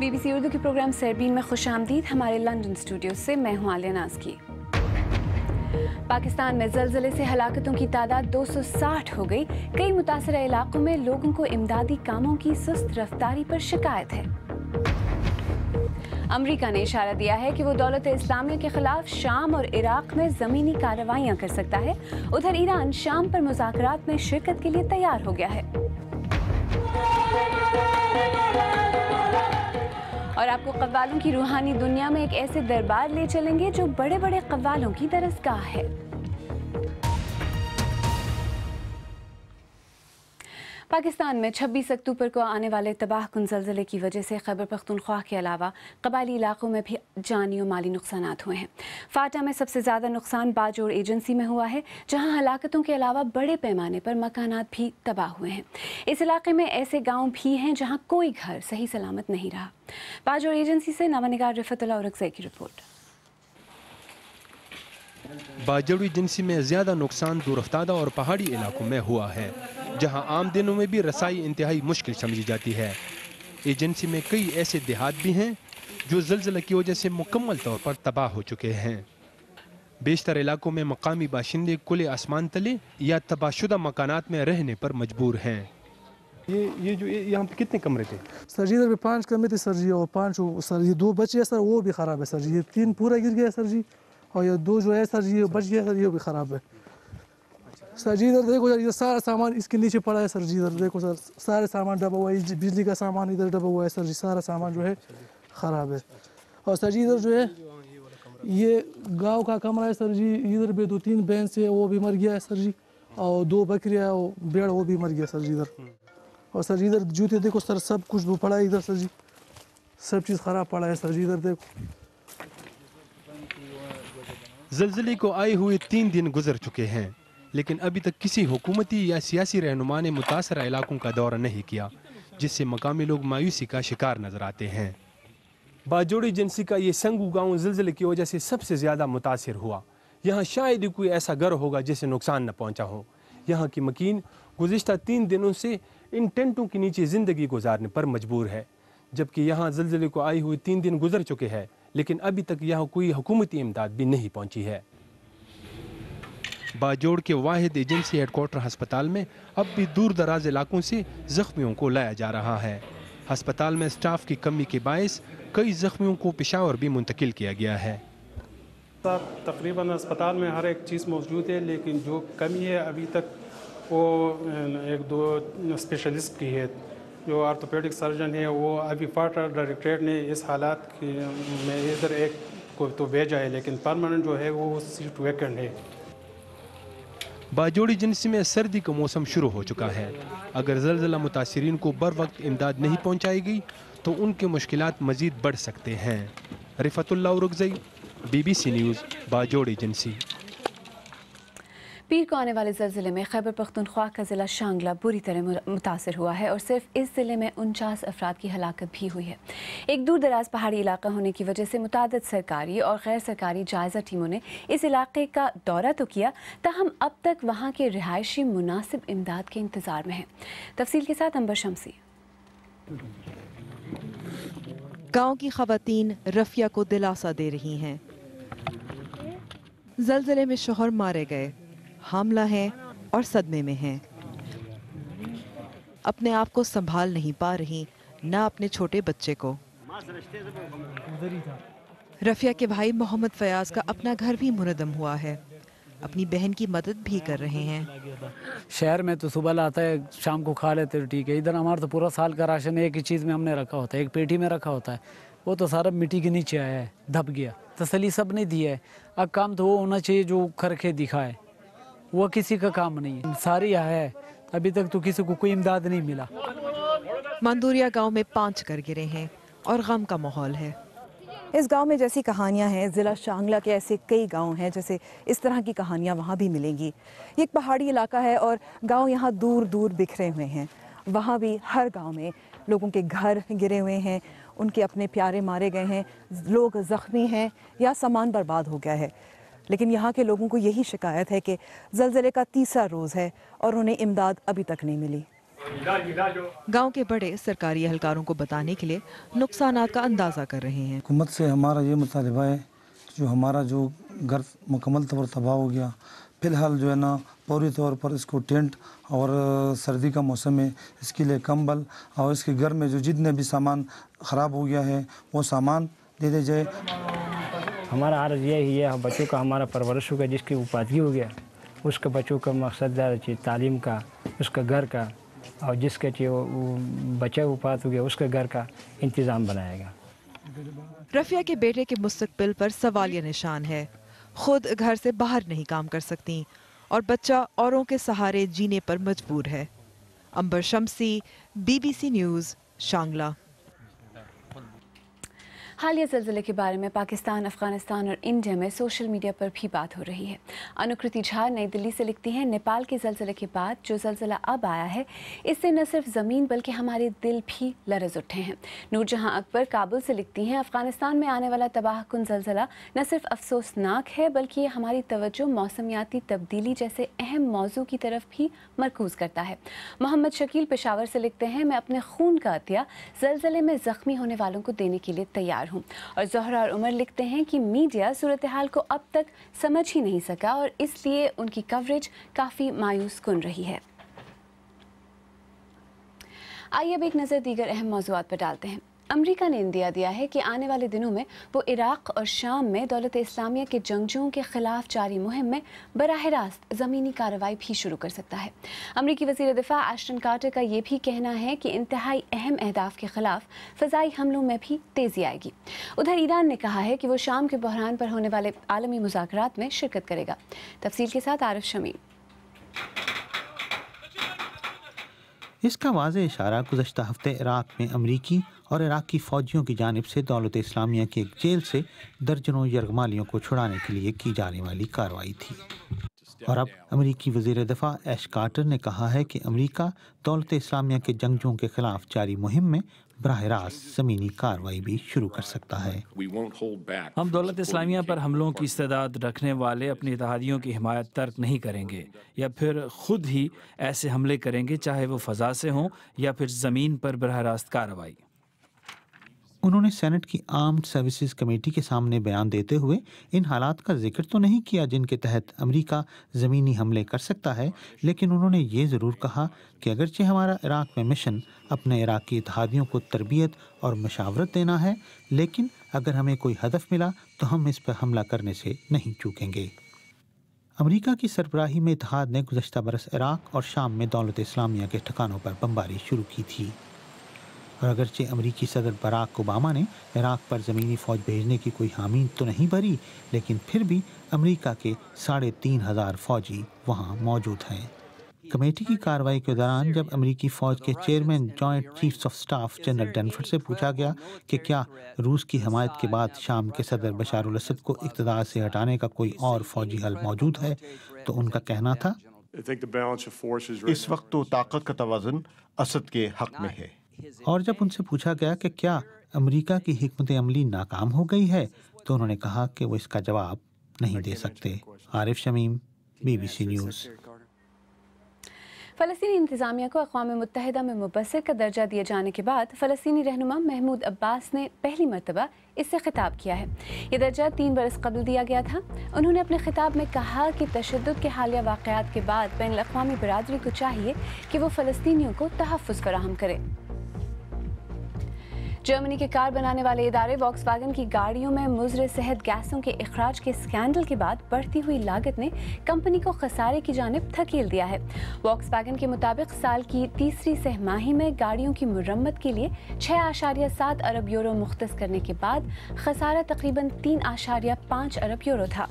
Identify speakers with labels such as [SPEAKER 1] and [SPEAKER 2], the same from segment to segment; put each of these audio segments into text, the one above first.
[SPEAKER 1] BBC Urdu के programme Sairbeen में खुशामदीद। हमारे लंदन स्टूडियो से मैं हूं आलिया नाज़की। पाकिस्तान में ज़लज़ले से हलाकतों की तादाद 260 हो गई। कई मुतासरा इलाकों में लोगों को इमदादी कामों की सुस्त रफ्तारी पर शिकायत है। अमरीका ने इशारा दिया है कि वो दौलत इस्लामिया के खिलाफ शाम और इराक में ज़मीनी कार्रवाइयाँ कर सकता है। उधर ईरान शाम पर मुज़ाकरात में शिरकत के लिए तैयार हो गया है। और आपको कव्वालों की रूहानी दुनिया में एक ऐसे दरबार ले चलेंगे जो बड़े बड़े कव्वालों की दरसगाह है। पाकिस्तान में 26 अक्टूबर को आने वाले तबाहकुन ज़लज़ले की वजह से खैबर पख्तूनख्वा के अलावा कबायली इलाकों में भी जानी और माली नुकसानात हुए हैं। फाटा में सबसे ज़्यादा नुकसान बाजोड़ एजेंसी में हुआ है, जहां हलाकतों के अलावा बड़े पैमाने पर मकानात भी तबाह हुए हैं। इस इलाके में ऐसे गाँव भी हैं जहाँ कोई घर सही सलामत नहीं रहा। बाजोड़ एजेंसी से नवानिगार रिफतुल्लाह औरकज़ई की रिपोर्ट।
[SPEAKER 2] बाजोड़ एजेंसी में ज़्यादा नुकसान दूरफ्तादा और पहाड़ी इलाकों में हुआ है, जहां आम दिनों में भी रसाई इंतहाई मुश्किल समझी जाती है। एजेंसी में कई ऐसे देहात भी हैं जो ज़लज़ले की वजह से मुकम्मल तौर पर तबाह हो चुके हैं। बेशतर इलाकों में मकामी बाशिंदे खुले आसमान तले या तबाहशुदा मकानात में रहने पर मजबूर हैं। ये जो यहाँ पे कितने कमरे थे?
[SPEAKER 3] सर जी इधर 5 कमरे थे सर जी, और 5 सर ये 2 बचे हैं सर, वो भी ख़राब है सर जी। ये 3 पूरा गिर गया सर जी, और ये 2 जो है सर जी बच गया सर, ये भी ख़राब है सर जी। इधर देखो सर, ये सारा सामान इसके नीचे पड़ा है सर जी। इधर देखो सर, सारे सामान दबा हुआ है, बिजली का सामान इधर दबा हुआ है सर जी। सारा सामान जो है ख़राब है। और सर जी इधर जो है ये गाँव का कमरा है सर जी। इधर भी 2-3 भैंस है, वो भी मर गया है सर जी, और 2 बकरियाँ और भेड़ वो भी मर गया सर जी इधर। और सर जी इधर जूते देखो सर, सब कुछ वो पड़ा है इधर सर जी, सब चीज़ ख़राब पड़ा है सर जी। इधर देखो
[SPEAKER 2] ज़लज़ले को आए हुए 3 दिन गुजर चुके हैं, लेकिन अभी तक किसी हुकूमती या सियासी रहनुमा ने मुतासरा इलाकों का दौरा नहीं किया, जिससे मकामी लोग मायूसी का शिकार नजर आते हैं। बाजोड़ एजेंसी का ये संगू गांव ज़लज़ले की वजह से सबसे ज़्यादा मुतासिर हुआ। यहाँ शायद ही कोई ऐसा घर होगा जिसे नुकसान न पहुँचा हो। यहाँ की मकीन गुज़िश्ता 3 दिनों से इन टेंटों के नीचे ज़िंदगी गुजारने पर मजबूर है, जबकि यहाँ ज़लज़ले को आए हुए 3 दिन गुजर चुके हैं, लेकिन अभी तक यहाँ कोई हुकूमती इमदाद भी नहीं पहुँची है। बाजोड़ के वाहिद एजेंसी हेडक्वार्टर अस्पताल में अब भी दूर दराज इलाकों से जख्मियों को लाया जा रहा है। अस्पताल में स्टाफ की कमी के बायस कई जख्मियों को पेशावर भी मुंतकिल किया गया है।
[SPEAKER 4] तकरीबन अस्पताल में हर एक चीज़ मौजूद है, लेकिन जो कमी है अभी तक वो 1-2 स्पेशलिस्ट की है। जो आर्थोपेडिक सर्जन है वो अभी फाटा डायरेक्टरेट ने इस हालात में इधर एक को तो भेजा है, लेकिन परमानेंट जो है वो सीट वैकेंट है।
[SPEAKER 2] बाजोड़ एजेंसी में सर्दी का मौसम शुरू हो चुका है। अगर ज़लज़ला मुतासिरीन को बर वक्त इमदाद नहीं पहुँचाई गई तो उनके मुश्किलात मज़ीद बढ़ सकते हैं। रिफतुल्लाह औरकज़ई, BBC न्यूज़, बाजोड़ एजेंसी।
[SPEAKER 1] पीर को आने वाले ज़लज़ले में खैबर पख्तूनख्वा का ज़िला शांगला बुरी तरह मुतासर हुआ है और सिर्फ इस ज़िले में 49 अफराद की हलाकत भी हुई है। एक दूर दराज पहाड़ी इलाका होने की वजह से मुतादिद सरकारी और गैर सरकारी जायज़ा टीमों ने इस इलाके का दौरा तो किया, ताहम अब तक वहाँ के रिहायशी मुनासिब इमदाद के इंतज़ार में हैं। तफसील के साथ अंबर शमसी।
[SPEAKER 5] गाँव की ख़वातीन रफ़िया को दिलासा दे रही हैं। ज़लज़ले में शौहर मारे गए, हामला है और सदमे में हैं। अपने आप को संभाल नहीं पा रही, ना अपने छोटे बच्चे को। रफ़िया के भाई मोहम्मद फयाज का अपना घर भी मुनद्दम हुआ है, अपनी बहन की मदद भी कर रहे हैं।
[SPEAKER 6] शहर में तो सुबह लाता है, शाम को खा लेते, ठीक है। इधर हमारा तो पूरा साल का राशन एक ही चीज़ में हमने रखा होता है, एक पेटी में रखा होता है, वो तो सारा मिट्टी के नीचे आया है, दब गया। तसल्ली सब ने दी है। अब काम तो वो होना चाहिए जो करके दिखाए, वो किसी का काम नहीं है। सारी है, अभी तक तो किसी को कोई इमदाद नहीं मिला।
[SPEAKER 5] मंदूरिया गांव में 5 घर गिरे हैं और गम का माहौल है।
[SPEAKER 7] इस गांव में जैसी कहानियां हैं, ज़िला शांगला के ऐसे कई गांव हैं जैसे इस तरह की कहानियां वहां भी मिलेंगी। ये एक पहाड़ी इलाका है और गांव यहाँ दूर दूर बिखरे हुए हैं। वहाँ भी हर गांव में लोगों के घर गिरे हुए हैं, उनके अपने प्यारे मारे गए हैं, लोग ज़ख्मी हैं या सामान बर्बाद हो गया है। लेकिन यहाँ के लोगों को यही शिकायत है कि ज़लज़ले का 3रा रोज़ है और उन्हें इमदाद अभी तक नहीं मिली।
[SPEAKER 5] गांव के बड़े सरकारी एहलकारों को बताने के लिए नुकसानात का अंदाजा कर रहे हैं।
[SPEAKER 8] हुकूमत से हमारा ये मुतालबा है, जो हमारा जो घर मुकम्मल तौर पर तबाह हो गया, फ़िलहाल जो है ना पूरी तौर पर इसको टेंट और सर्दी का मौसम है, इसके लिए कंबल और इसके घर में जो जितने भी सामान ख़राब हो गया है वो सामान दे दिया जाए।
[SPEAKER 9] हमारा अर्ज़ यही है, बच्चों का हमारा परवरिश हो गया, जिसकी उपाधि हो गया उसका बच्चों का मकसद तालीम का, उसका घर का, और जिसका बच्चा उपात हो गया उसका घर का इंतज़ाम बनाएगा।
[SPEAKER 5] रफ़िया के बेटे के मुस्तकबिल पर सवालिया निशान है। खुद घर से बाहर नहीं काम कर सकती और बच्चा औरों के सहारे जीने पर मजबूर है। अंबर शम्सी, BBC न्यूज़, शांगला।
[SPEAKER 1] हालिया ज़लज़ले के बारे में पाकिस्तान, अफ़गानिस्तान और इंडिया में सोशल मीडिया पर भी बात हो रही है। अनुकृति झा नई दिल्ली से लिखती हैं, नेपाल के ज़लज़ले के बाद जो ज़लज़ला अब आया है, इससे न सिर्फ ज़मीन बल्कि हमारे दिल भी लरज़ उठे हैं। नूरजहां अकबर काबुल से लिखती हैं, अफ़गानिस्तान में आने वाला तबाहकुन ज़लज़ला न सिर्फ अफसोसनाक है बल्कि ये हमारी तवज्जो मौसमियाती तब्दीली जैसे अहम मौजू की तरफ भी मरकूज़ करता है। मोहम्मद शकील पेशावर से लिखते हैं, मैं अपने खून का अतिया ज़लज़ले में ज़ख्मी होने वालों को देने के लिए तैयार हूँ। और ज़ोहरा और उमर लिखते हैं कि मीडिया सूरत हाल को अब तक समझ ही नहीं सका और इसलिए उनकी कवरेज काफ़ी मायूस कुन रही है। आइए अब एक नज़र दीगर अहम मौज़ूआत पर डालते हैं। अमेरिका ने इंदिया दिया है कि आने वाले दिनों में वो इराक़ और शाम में दौलत इस्लामिया के जंगजुओं के ख़िलाफ़ जारी मुहिम में बराह रास्त ज़मीनी कार्रवाई भी शुरू कर सकता है। अमरीकी वज़ीर दिफ़ा एश्टन कार्टर का ये भी कहना है कि इंतहाई अहम अहदाफ के ख़िलाफ़ फ़ज़ाई हमलों में भी तेज़ी आएगी। उधर ईरान ने कहा है कि वो शाम के बहरान पर होने वाले आलमी मुज़ाकरात में शिरकत करेगा। तफसील के साथ आरिफ शमीम।
[SPEAKER 10] इसका वाज़ेह इशारा गुज़श्ता हफ्ते इराक़ में अमरीकी और इराक़ी फ़ौजियों की जानिब से दौलत इस्लामिया की एक जेल से दर्जनों यरगमालियों को छुड़ाने के लिए की जाने वाली कार्रवाई थी। और अब अमरीकी वज़ीर दिफ़ा ऐश कार्टर ने कहा है कि अमरीका दौलत इस्लामिया के जंगजुओं के ख़िलाफ़ जारी मुहिम में बराह रास्त ज़मीनी कार्रवाई भी शुरू कर सकता है।
[SPEAKER 11] हम दौलत इस्लामिया पर हमलों की इस्तेदाद रखने वाले अपनी इत्तेहादियों की हिमायत तर्क नहीं करेंगे या फिर खुद ही ऐसे हमले करेंगे, चाहे वो फ़ज़ा से हों या फिर ज़मीन पर बराह रास्त कार्रवाई।
[SPEAKER 10] उन्होंने सेनेट की आर्म्ड सर्विसेज कमेटी के सामने बयान देते हुए इन हालात का जिक्र तो नहीं किया जिनके तहत अमेरिका ज़मीनी हमले कर सकता है, लेकिन उन्होंने ये ज़रूर कहा कि अगरचे हमारा इराक़ में मिशन अपने इराक़ी इत्तेहादियों को तरबियत और मशावरत देना है, लेकिन अगर हमें कोई हदफ मिला तो हम इस पर हमला करने से नहीं चूकेंगे। अमेरिका की सरबराही में इत्तेहाद ने गुज़श्ता बरस इराक़ और शाम में दौलत इस्लामिया के ठिकानों पर बमबारी शुरू की थी। और अगरचे अमरीकी सदर बराक ओबामा ने इराक़ पर ज़मीनी फ़ौज भेजने की कोई हामी तो नहीं भरी, लेकिन फिर भी अमरीका के 3,500 फ़ौजी वहाँ मौजूद हैं। कमेटी की कार्रवाई के दौरान जब अमरीकी फ़ौज के chairman joint chiefs of staff general Dunford से पूछा गया कि क्या रूस की हमायत के बाद शाम के सदर बशार अल असद को इक़्तिदार से हटाने का कोई और फ़ौजी हल मौजूद है, तो उनका कहना था,
[SPEAKER 12] इस वक्त तो ताकत का तवाज़ुन असद के हक़ में है।
[SPEAKER 10] और जब उनसे पूछा गया कि क्या अमेरिका की हिकमत अमली नाकाम हो गई है, तो उन्होंने कहा कि वो इसका जवाब नहीं दे सकते। Arif Shamim, BBC news.
[SPEAKER 1] फ़लस्तीनी इंतज़ामिया को अक़वाम मुत्तहिदा में मुबस्सिर का दर्जा दिए जाने के बाद फ़लस्तीनी रहनुमा महमूद अब्बास ने पहली मरतबा इससे खिताब किया है। ये दर्जा 3 बरस कबल दिया गया था। उन्होंने अपने खिताब में कहा कि तशद्दुद के हालिया वाक़यात के बाद बैनुल अक़वामी बिरादरी को चाहिए कि वो फ़लस्तीनियों को तहफ़्फ़ुज़ फ़राहम करे। जर्मनी के कार बनाने वाले इदारे वॉक्सवैगन की गाड़ियों में मुज़र सेहत गैसों के इखराज के स्कैंडल के बाद बढ़ती हुई लागत ने कंपनी को खसारे की जानिब धकेल दिया है। वॉक्सवैगन के मुताबिक साल की तीसरी सहमाही में गाड़ियों की मुरम्मत के लिए 6.7 अरब यूरो मुख्तस करने के बाद खसारा तकरीबन 3.5 अरब यूरो था।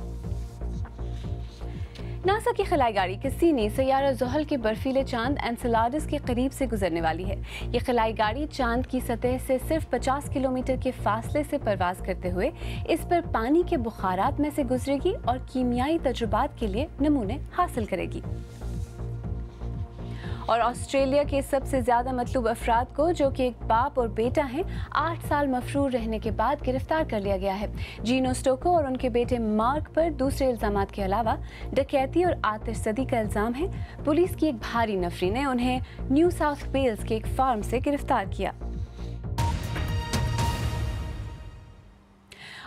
[SPEAKER 1] नासा की खलाई गाड़ी कैसिनी सैयारा ज़ुहल के बर्फीले चांद एनसेलाडस के करीब से गुजरने वाली है। ये खलाई गाड़ी चांद की सतह से सिर्फ 50 किलोमीटर के फासले से परवाज करते हुए इस पर पानी के बुखारात में से गुजरेगी और कीमियाई तजुर्बात के लिए नमूने हासिल करेगी। اور آسٹریلیا کے سب سے زیادہ مطلوب افراد کو، جو کہ ایک باپ اور بیٹا ہیں، 8 سال مفرور رہنے کے بعد گرفتار کر لیا گیا ہے۔ جینو اسٹوکو اور ان کے بیٹے مارک پر دوسرے الزامات کے علاوہ ڈکیتی اور آتش زدی کا الزام ہے۔ پولیس کی ایک بھاری نفری نے انہیں نیو ساؤتھ ویلز کے ایک فارم سے گرفتار کیا۔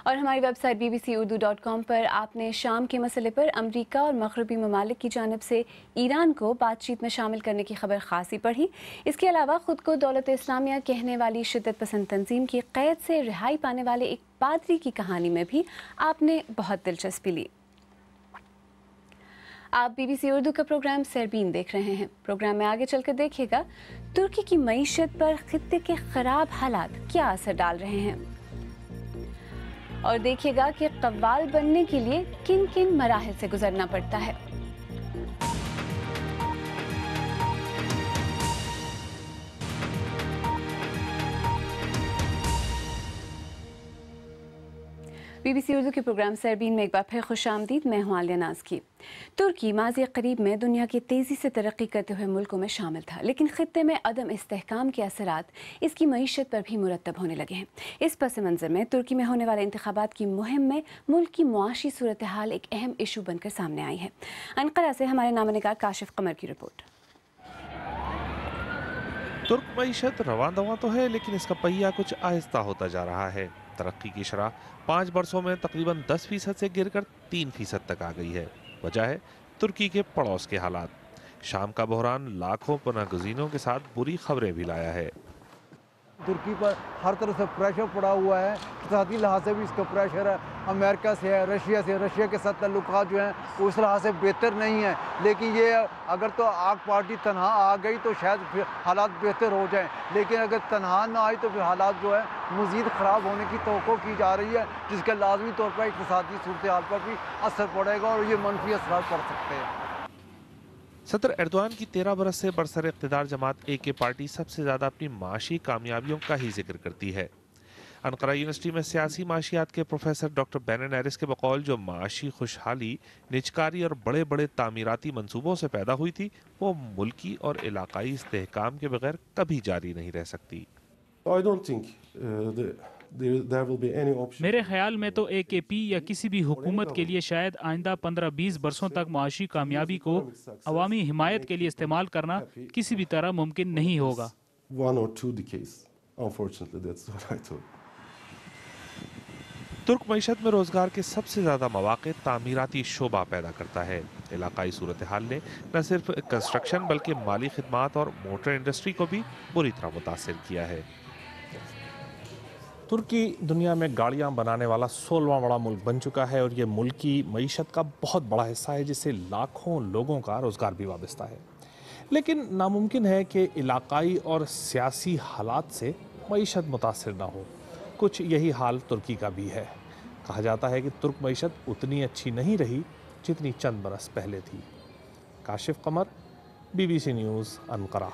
[SPEAKER 1] اور ہماری ویب سائٹ bbcurdu.com پر آپ نے شام کے مسئلے پر امریکہ اور مغربی ممالک کی جانب سے ایران کو بات چیت میں شامل کرنے کی خبر خاصی پڑھی۔ اس کے علاوہ خود کو دولت اسلامیہ کہنے والی شدت پسند تنظیم کی قید سے رہائی پانے والے ایک پادری کی کہانی میں بھی آپ نے بہت دلچسپی لی۔ آپ BBC اردو کا پروگرام سیربین دیکھ رہے ہیں۔ پروگرام میں آگے چل کر دیکھیے گا ترکی کی معیشت پر خطے کے خراب حالات کیا اثر ڈال رہے ہیں، اور دیکھیے گا کہ قوال بننے کے لیے کن کن مراحل سے گزرنا پڑتا ہے۔ BBC اردو کے پروگرام سیربین میں ایک بار پھر خوش آمدید۔ میں ہوں عالیہ ناز کی۔ ترکی ماضی قریب میں دنیا کے تیزی سے ترقی کرتے ہوئے ملکوں میں شامل تھا، لیکن خطے میں عدم استحکام کے اثرات اس کی معیشت پر بھی مرتب ہونے لگے ہیں۔ اس پس منظر میں ترکی میں ہونے والے انتخابات کی مہم میں ملک کی معاشی صورتحال ایک اہم ایشو بن کر سامنے آئی ہے۔ انقرہ سے ہمارے نامہ نگار کاشف قمر کی رپورٹ۔
[SPEAKER 13] ترک معیشت رواں دواں تو ہے، لیکن اس کا پہیہ کچھ آہستہ ہوتا جا رہا ہے۔ ترقی کی شرح 5 برسوں میں تقریباً 10% سے گر کر 3% تک آ گئی ہے۔ وجہ ہے ترکی کے پڑوس کے حالات۔ شام کا بحران لاکھوں پناہ گزینوں کے ساتھ بری خبریں بھی لایا ہے۔
[SPEAKER 14] ترکی پر ہر طرف سے پریشر پڑا ہوا ہے، اقتصادی لحاظ سے بھی اس کا پریشر ہے، امریکہ سے ہے، رشیا سے، رشیا کے ساتھ تعلقات جو ہیں وہ اس لحاظ سے بہتر نہیں ہیں، لیکن یہ اگر تو آگ پارٹی تنہا آ گئی تو شاید حالات بہتر ہو جائیں، لیکن اگر تنہا نہ آئی تو پھر حالات جو ہے مزید خراب ہونے کی توقع کی جا رہی ہے، جس کا لازمی طور پر اقتصادی صورتحال پر بھی اثر پڑے گا اور یہ منفی اثرات پڑ سکتے ہیں۔
[SPEAKER 13] صدر ایردوان کی 13 برس سے برسر اقتدار جماعت AK پارٹی سب سے زیادہ اپنی معاشی کامیابیوں کا ہی ذکر کرتی ہے۔ انقرہ یونیورسٹی میں سیاسی معاشیات کے پروفیسر ڈاکٹر بینن ایرس کے بقول جو معاشی خوشحالی نجکاری اور بڑے بڑے تعمیراتی منصوبوں سے پیدا ہوئی تھی، وہ ملکی اور علاقائی استحکام کے بغیر کبھی جاری نہیں رہ سکتی۔
[SPEAKER 15] میرے خیال میں تو AKP یا کسی بھی حکومت کے لیے شاید آئندہ 15-20 برسوں تک معاشی کامیابی کو عوامی حمایت کے لیے استعمال کرنا کسی بھی طرح ممکن نہیں ہوگا۔
[SPEAKER 13] ترک معیشت میں روزگار کے سب سے زیادہ مواقع تعمیراتی شعبہ پیدا کرتا ہے۔ علاقائی صورتحال نے نہ صرف کنسٹرکشن بلکہ مالی خدمات اور موٹر انڈسٹری کو بھی بری طرح متاثر کیا ہے۔
[SPEAKER 16] ترکی دنیا میں گاڑیاں بنانے والا 16واں بڑا ملک بن چکا ہے اور یہ ملکی معیشت کا بہت بڑا حصہ ہے، جس سے لاکھوں لوگوں کا روزگار بھی وابستہ ہے۔ لیکن ناممکن ہے کہ علاقائی اور سیاسی حالات سے معیشت متاثر نہ ہو۔ کچھ یہی حال ترکی کا بھی ہے۔ کہا جاتا ہے کہ ترک معیشت اتنی اچھی نہیں رہی جتنی چند برس پہلے تھی۔ Kashif Qamar, BBC news, Ankara.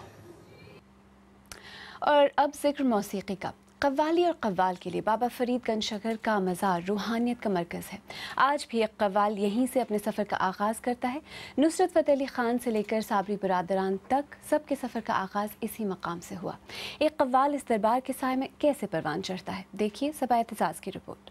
[SPEAKER 1] اور اب ذکر موسیقی کا۔ قوالی اور قوال کے لیے بابا فرید گنج شکر کا مزار روحانیت کا مرکز ہے۔ آج بھی ایک قوال یہیں سے اپنے سفر کا آغاز کرتا ہے۔ نصرت فتح علی خان سے لے کر صابری برادران تک سب کے سفر کا آغاز اسی مقام سے ہوا۔ ایک قوال اس دربار کے سائے میں کیسے پروان چڑھتا ہے، دیکھیے صبا اعتزاز کی رپورٹ۔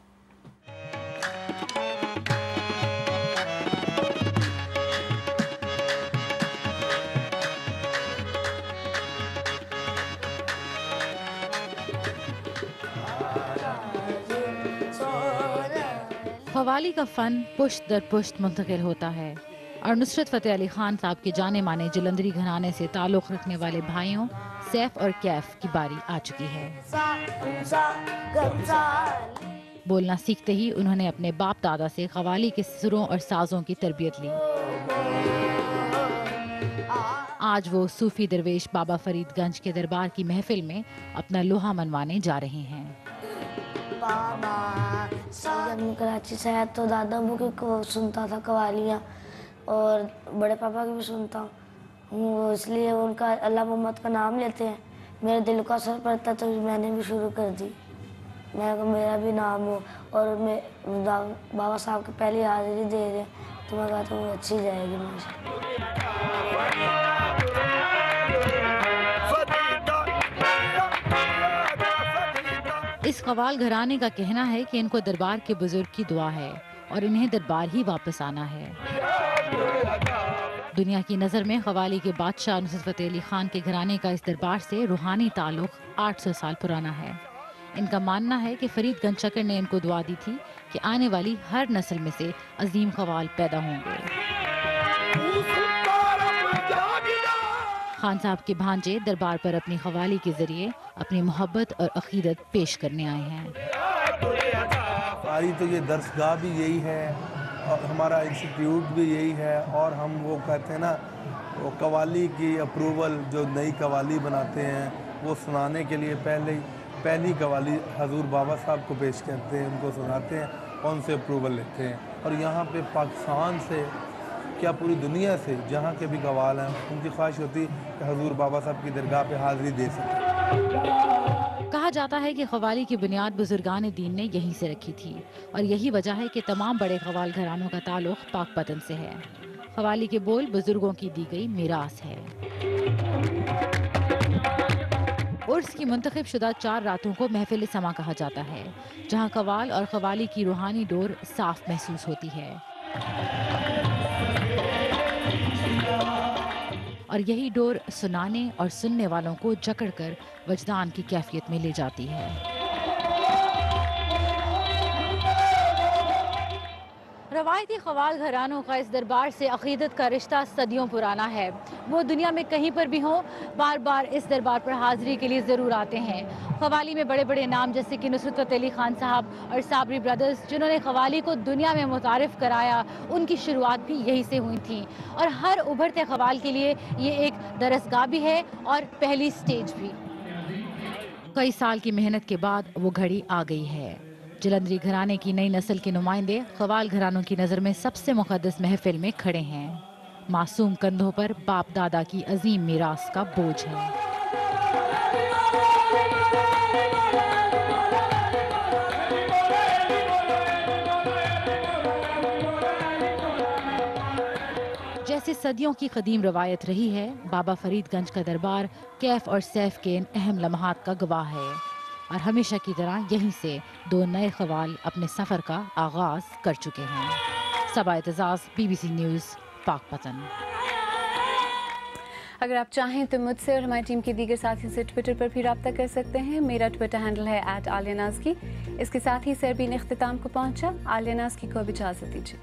[SPEAKER 17] قوالی کا فن پشت در پشت منتقل ہوتا ہے اور نصرت فتح علی خان صاحب کے جانے مانے جلندری گھرانے سے تعلق رکھنے والے بھائیوں سیف اور کیف کی باری آ چکی ہے۔ بولنا سیکھتے ہی انہوں نے اپنے باپ دادا سے قوالی کے سروں اور سازوں کی تربیت لی۔ آج وہ صوفی درویش بابا فرید گنج کے دربار کی محفل میں اپنا لوہا منوانے جا رہے ہیں۔
[SPEAKER 18] جب میں کراچی سے آیا تو دادا ابو کی سنتا تھا قوالیاں اور بڑے پاپا کی بھی سنتا ہوں، اس لیے ان کا اللہ محمد کا نام لیتے ہیں، میرے دل کا اثر پڑتا تو میں نے بھی شروع کر دی۔ میں کہا میرا بھی نام ہو اور میں بابا صاحب کی پہلی حاضری دے رہے تو میں کہا تو وہ اچھی جائے گی ماشاءاللہ۔
[SPEAKER 17] इस कवाल घराने का कहना है कि इनको दरबार के बुजुर्ग की दुआ है और इन्हें दरबार ही वापस आना है। दुनिया की नज़र में क़वाली के बादशाह नुसरत फ़तेह अली खान के घराने का इस दरबार से रूहानी ताल्लुक़ 800 साल पुराना है। इनका मानना है कि फरीद गंज चकर ने इनको दुआ दी थी कि आने वाली हर नस्ल में से अजीम क़वाल पैदा होंगे। खान साहब के भांजे दरबार पर अपनी क़वाली के ज़रिए अपनी मोहब्बत और अक़ीदत पेश करने आए हैं।
[SPEAKER 19] हमारी तो ये दरसगाह भी यही है और हमारा इंस्टीट्यूट भी यही है, और हम वो कहते हैं ना, वो कवाली की अप्रूवल जो नई कवाली बनाते हैं वो सुनाने के लिए पहली कवाली हजूर बाबा साहब को पेश करते हैं, उनको सुनाते हैं और उनसे अप्रूवल लेते हैं। और यहाँ पे पाकिस्तान से क्या पूरी दुनिया से जहाँ के भी कवाल हैं उनकी ख्वाहिश होती कि हजूर बाबा साहब की दरगाह पे हाज़िरी दे सकें।
[SPEAKER 17] कहा जाता है कि क़वाली की बुनियाद बुजुर्गान दीन ने यहीं से रखी थी और यही वजह है कि तमाम बड़े क़वाल घरानों का ताल्लुक़ पाकपतन से है। क़वाली के बोल बुजुर्गों की दी गई मीरास है। उर्स की मुंतखब शुदा 4 रातों को महफिल समा कहा जाता है, जहाँ क़वाल और क़वाली की रूहानी डोर साफ महसूस होती है और यही डोर सुनाने और सुनने वालों को जकड़कर वजदान की कैफियत में ले जाती है। रवायती क़वाल घरानों का इस दरबार से अक़ीदत का रिश्ता सदियों पुराना है। वो दुनिया में कहीं पर भी हों, बार बार इस दरबार पर हाज़िरी के लिए ज़रूर आते हैं। क़वाली में बड़े बड़े नाम जैसे कि नुसरत फ़तेह अली खान साहब और साबरी ब्रदर्स, जिन्होंने क़वाली को दुनिया में मुतारिफ़ कराया, उनकी शुरुआत भी यहीं से हुई थी। और हर उभरते क़वाल के लिए ये एक दरसगाह भी है और पहली स्टेज भी। कई साल की मेहनत के बाद वो घड़ी आ गई है। जलंधरी घराने की नई नस्ल के नुमाइंदे क़वाल घरानों की नज़र में सबसे मुक़द्दस महफिल में खड़े हैं। मासूम कंधों पर बाप दादा की अजीम मीरास का बोझ है। जैसे सदियों की कदीम रवायत रही है, बाबा फरीदगंज का दरबार कैफ और सैफ के इन अहम लम्हात का गवाह है और हमेशा की तरह यहीं से 2 नए क़वाल अपने सफ़र का आगाज़ कर चुके हैं। सबा एतजाज़, BBC न्यूज़, पाकपतन।
[SPEAKER 1] अगर आप चाहें तो मुझसे और हमारी टीम के दीगर साथियों से ट्विटर पर भी रब्ता कर सकते हैं। मेरा ट्विटर हैंडल है @आलिया नाज़की। इसके साथ ही सरबीन इख्तिताम को पहुंचा। आलिया नाज़की को अब इजाज़त दीजिए।